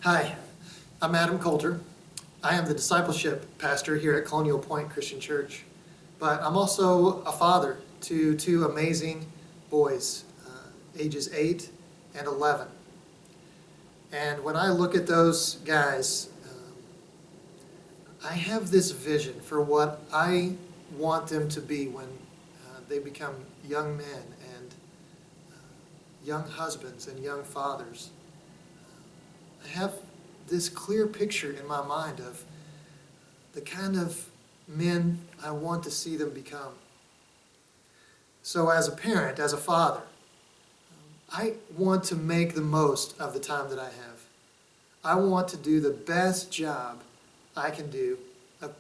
Hi, I'm Adam Coulter. I am the discipleship pastor here at Colonial Point Christian Church, but I'm also a father to two amazing boys, ages 8 and 11. And when I look at those guys, I have this vision for what I want them to be when they become young men and young husbands and young fathers. I have this clear picture in my mind of the kind of men I want to see them become. So as a parent, as a father, I want to make the most of the time that I have. I want to do the best job I can do of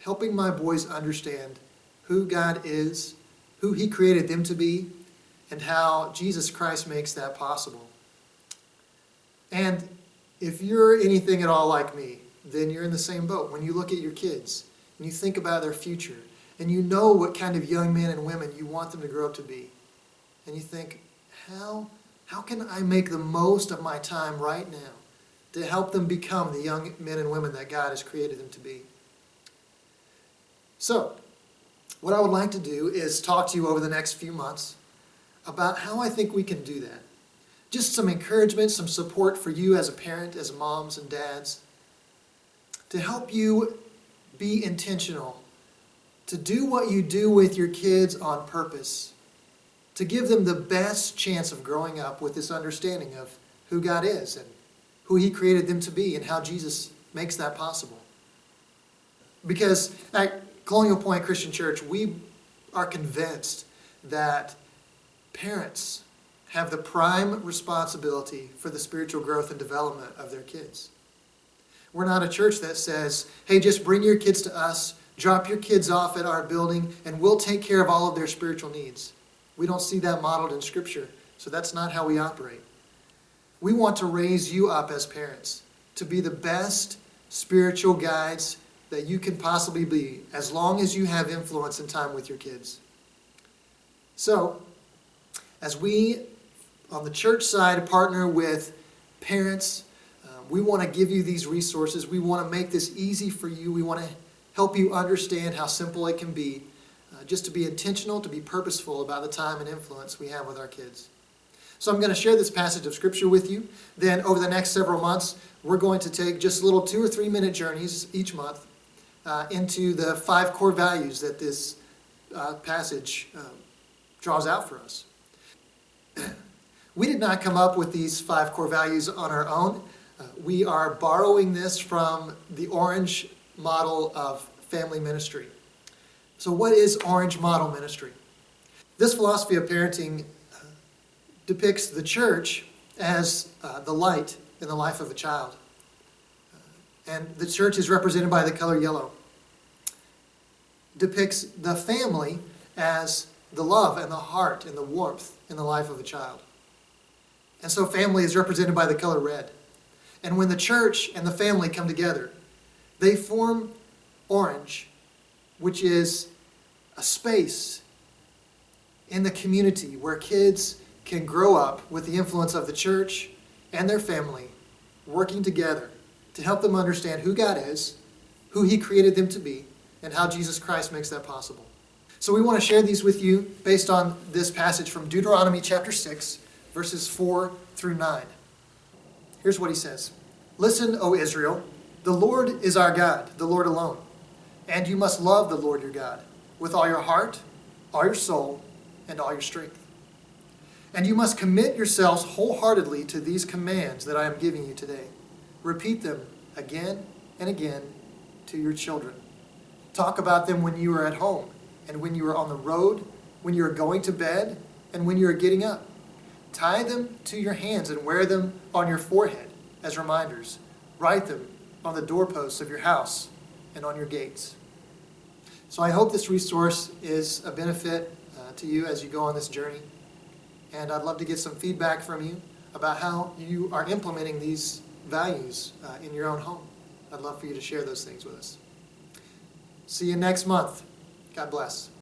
helping my boys understand who God is, who He created them to be, and how Jesus Christ makes that possible. And if you're anything at all like me, then you're in the same boat. When you look at your kids and you think about their future and you know what kind of young men and women you want them to grow up to be, and you think, how can I make the most of my time right now to help them become the young men and women that God has created them to be? So, what I would like to do is talk to you over the next few months about how I think we can do that. Just some encouragement, some support for you as a parent, as moms and dads, to help you be intentional, to do what you do with your kids on purpose, to give them the best chance of growing up with this understanding of who God is and who He created them to be and how Jesus makes that possible. Because at Colonial Point Christian Church, we are convinced that parents have the prime responsibility for the spiritual growth and development of their kids. We're not a church that says, hey, just bring your kids to us, drop your kids off at our building, and we'll take care of all of their spiritual needs. We don't see that modeled in Scripture, so that's not how we operate. We want to raise you up as parents to be the best spiritual guides that you can possibly be, as long as you have influence and time with your kids. So, as we on the church side partner with parents, we want to give you these resources. We want to make this easy for you. We want to help you understand how simple it can be, just to be intentional, to be purposeful about the time and influence we have with our kids. So I'm going to share this passage of Scripture with you. Then over the next several months, we're going to take just little 2 or 3 minute journeys each month into the 5 core values that this passage draws out for us. We did not come up with these 5 core values on our own. We are borrowing this from the Orange model of family ministry. So what is Orange model ministry? This philosophy of parenting depicts the church as the light in the life of a child. And the church is represented by the color yellow. Depicts the family as the love and the heart and the warmth in the life of a child. And so family is represented by the color red. And when the church and the family come together, they form orange, which is a space in the community where kids can grow up with the influence of the church and their family working together to help them understand who God is, who He created them to be, and how Jesus Christ makes that possible. So we want to share these with you based on this passage from Deuteronomy chapter 6, verses 4 through 9. Here's what He says. Listen, O Israel, the Lord is our God, the Lord alone. And you must love the Lord your God with all your heart, all your soul, and all your strength. And you must commit yourselves wholeheartedly to these commands that I am giving you today. Repeat them again and again to your children. Talk about them when you are at home and when you are on the road, when you are going to bed, and when you are getting up. Tie them to your hands and wear them on your forehead as reminders. Write them on the doorposts of your house and on your gates. So I hope this resource is a benefit to you as you go on this journey. And I'd love to get some feedback from you about how you are implementing these values in your own home. I'd love for you to share those things with us. See you next month. God bless.